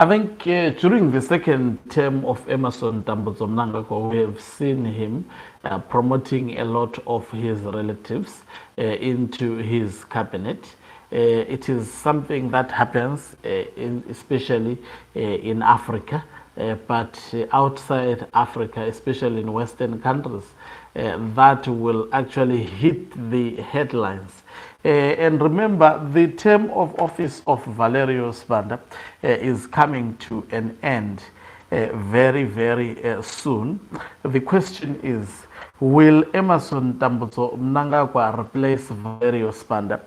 I think during the second term of Emerson Mnangagwa, we have seen him promoting a lot of his relatives into his cabinet. It is something that happens, especially in Africa, but outside Africa, especially in Western countries, that will actually hit the headlines. And remember, the term of office of Valerio Sibanda is coming to an end very soon. The question is, will Emerson Mnangagwa replace Valerio Sibanda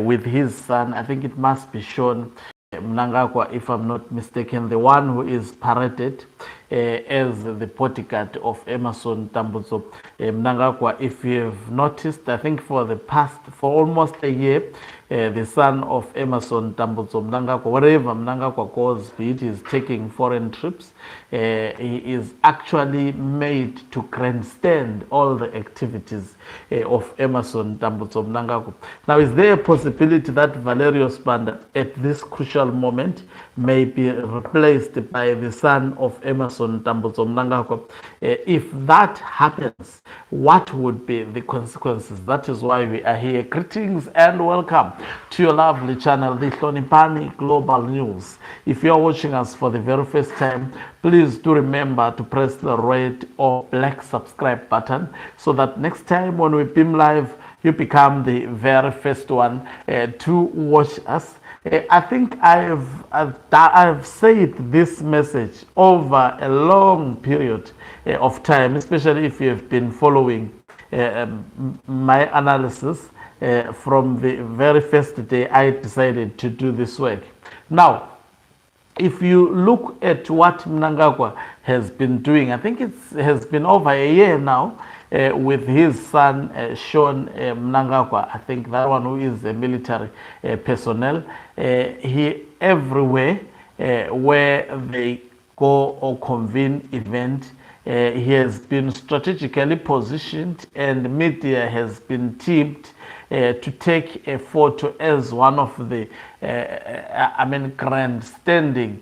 with his son? I think it must be shown Mnangagwa, if I'm not mistaken, the one who is paraded as the bodyguard of Emerson Mnangagwa. If you've noticed, I think for almost a year, the son of Emerson Mnangagwa, wherever Mnangagwa goes, be it he's taking foreign trips, he is actually made to grandstand all the activities of Emerson Mnangagwa. Now, is there a possibility that Valerio Sibanda, at this crucial moment, may be replaced by the son of Emerson Mnangagwa? If that happens, what would be the consequences? That is why we are here. Greetings and welcome to your lovely channel, the Hloniphani Global News. If you are watching us for the very first time, please do remember to press the red or black subscribe button so that next time when we beam live, you become the very first one to watch us. I think I've said this message over a long period of time, especially if you have been following my analysis from the very first day I decided to do this work. Now, if you look at what Mnangagwa has been doing, I think it has been over a year now with his son Sean Mnangagwa. I think that one who is a military personnel. He everywhere where they go or convene event, he has been strategically positioned, and media has been tipped to take a photo as one of the grandstanding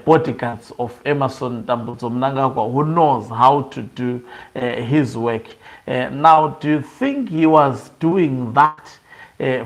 bodyguards of Emerson Mnangagwa, who knows how to do his work. Now, do you think he was doing that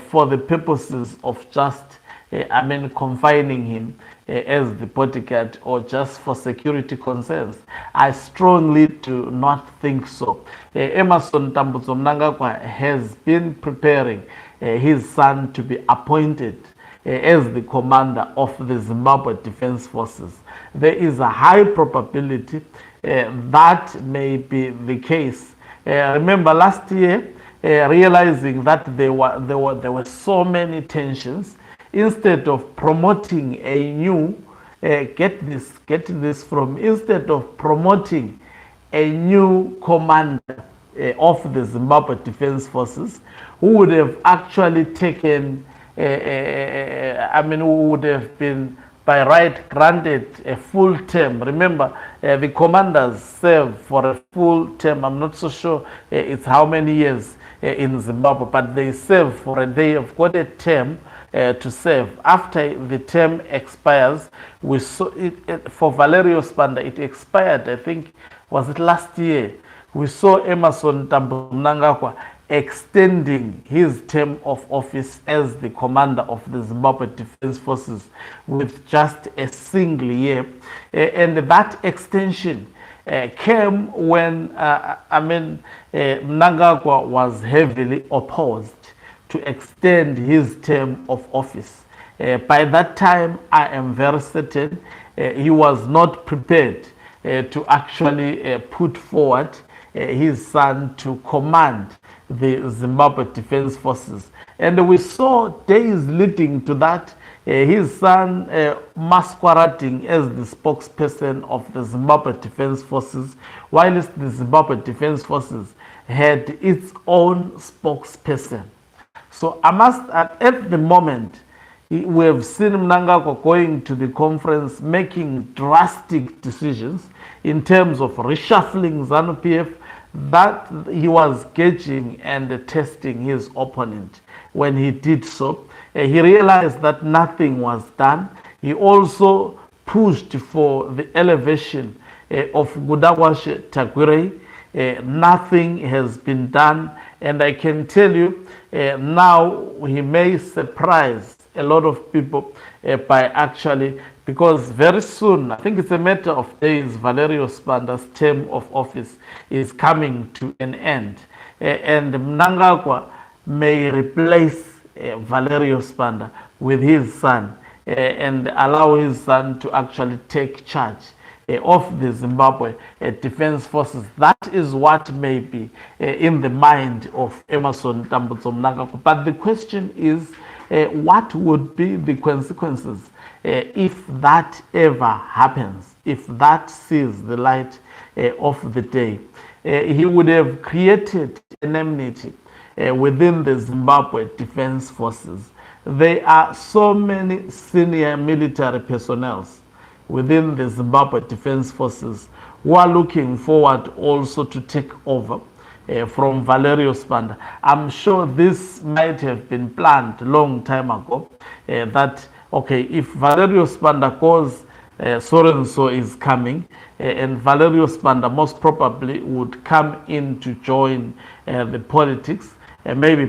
for the purposes of just confining him as the bodyguard, or just for security concerns? I strongly do not think so. Emerson Mnangagwa has been preparing his son to be appointed as the commander of the Zimbabwe Defense Forces. There is a high probability that may be the case. Remember last year, realizing that there were so many tensions, instead of promoting a new, instead of promoting a new commander of the Zimbabwe Defense Forces, who would have actually taken, who would have been by right granted a full term. Remember, the commanders serve for a full term. I'm not so sure it's how many years in Zimbabwe, but they serve they have got a term to serve. After the term expires, we saw it for Valerio Sibanda, it expired, I think, was it last year? We saw Emerson Mnangagwa extending his term of office as the commander of the Zimbabwe Defense Forces with just a single year. And that extension came when Mnangagwa was heavily opposed to extend his term of office. By that time, I am very certain he was not prepared to actually put forward his son to command the Zimbabwe Defense Forces. And we saw days leading to that, his son masquerading as the spokesperson of the Zimbabwe Defense Forces, whilst the Zimbabwe Defense Forces had its own spokesperson. So I must, at the moment, we have seen Mnangagwa going to the conference, making drastic decisions in terms of reshuffling ZANU-PF, that he was gauging and testing his opponent. When he did so, he realized that nothing was done. He also pushed for the elevation of Mnangagwa Tagwire. Nothing has been done, and I can tell you now he may surprise a lot of people by actually, because very soon, I think it's a matter of days, Valerio Sibanda's term of office is coming to an end, and Mnangagwa may replace Valerio Sibanda with his son and allow his son to actually take charge of the Zimbabwe Defense Forces. That is what may be in the mind of Emmerson Mnangagwa. But the question is, what would be the consequences if that ever happens, if that sees the light of the day? He would have created an enmity within the Zimbabwe Defense Forces. There are so many senior military personnel within the Zimbabwe Defense Forces who are looking forward also to take over from Valerio Sibanda. I'm sure this might have been planned a long time ago, that, okay, if Valerio Sibanda goes, so and so is coming, and Valerio Sibanda most probably would come in to join the politics, and maybe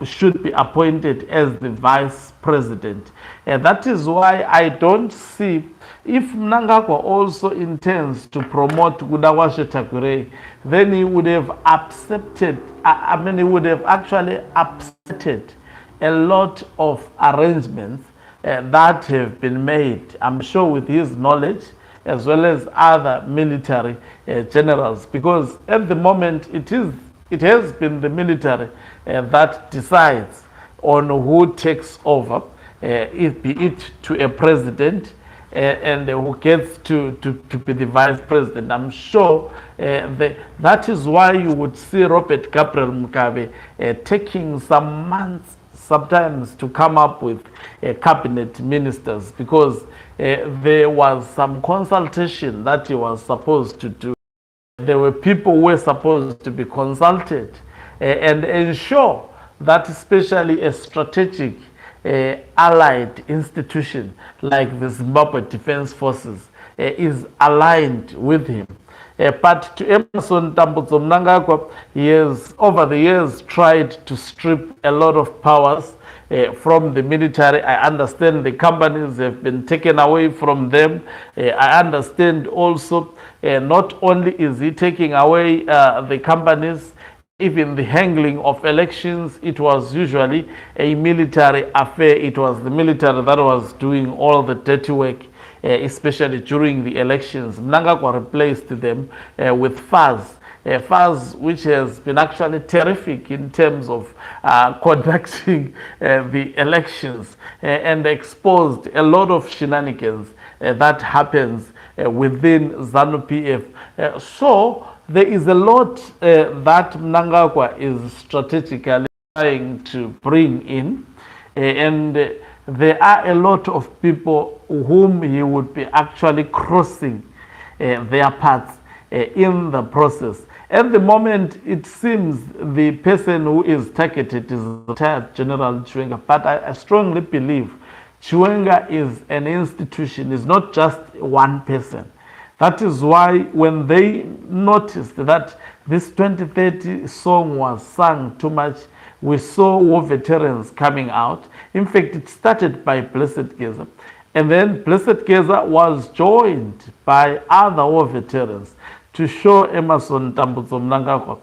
should be appointed as the vice president. And that is why I don't see, if Mnangagwa also intends to promote Mnangagwa Tagwire, then he would have accepted, he would have actually upsetted a lot of arrangements that have been made, I'm sure with his knowledge, as well as other military generals, because at the moment it has been the military that decides on who takes over, be it to a president and who gets to be the vice president. I'm sure that is why you would see Robert Gabriel Mugabe taking some months sometimes to come up with cabinet ministers, because there was some consultation that he was supposed to do. There were people who were supposed to be consulted and ensure that especially a strategic allied institution like the Zimbabwe Defense Forces is aligned with him. But to Emmerson Mnangagwa, he has over the years tried to strip a lot of powers from the military. I understand the companies have been taken away from them. I understand also not only is he taking away the companies, even the handling of elections, it was usually a military affair. It was the military that was doing all the dirty work, especially during the elections. Mnangagwa replaced them with FAS, which has been actually terrific in terms of conducting the elections and exposed a lot of shenanigans that happens within ZANU-PF. So there is a lot that Mnangagwa is strategically trying to bring in, and there are a lot of people whom he would be actually crossing their paths in the process. At the moment, it seems the person who is targeted is retired General Chiwenga, but I strongly believe Chiwenga is an institution, is not just one person. That is why when they noticed that this 2030 song was sung too much, we saw war veterans coming out. In fact, it started by Blessed Geza. And then Blessed Geza was joined by other war veterans to show Emmerson Mnangagwa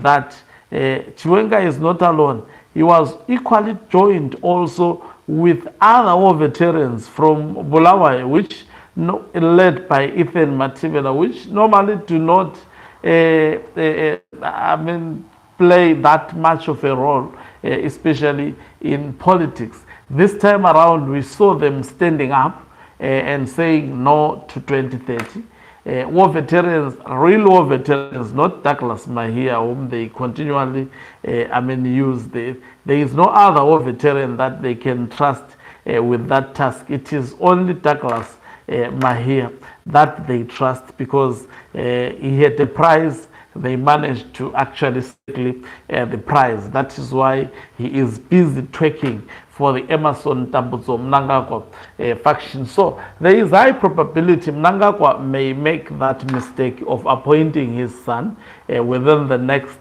that Chiwenga is not alone. He was equally joined also with other war veterans from Bulawayo, which led by Ethan Matibela, which normally do not play that much of a role, especially in politics. This time around, we saw them standing up and saying no to 2030. War veterans, real war veterans, not Douglas Mahia, whom they continually use. There is no other war veteran that they can trust with that task. It is only Douglas Mahia that they trust, because he had a prize they managed to actually settle the prize. That is why he is busy twerking for the Emerson Tambuzo Mnangagwa faction. So there is high probability Mnangagwa may make that mistake of appointing his son within the next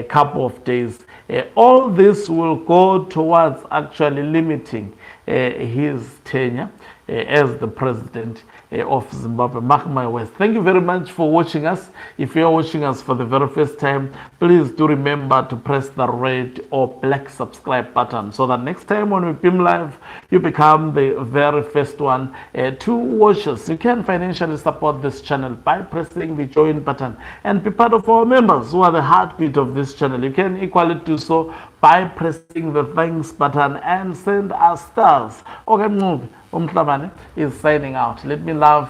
couple of days. All this will go towards actually limiting his tenure as the president of Zimbabwe. Mark my words. Thank you very much for watching us. If you are watching us for the very first time, please do remember to press the red or black subscribe button so that next time when we beam live, you become the very first one to watch us. You can financially support this channel by pressing the join button and be part of our members who are the heartbeat of this channel. You can equally do so by pressing the thanks button and send us stars. Okay, move. Umhlabane is signing out. Let me love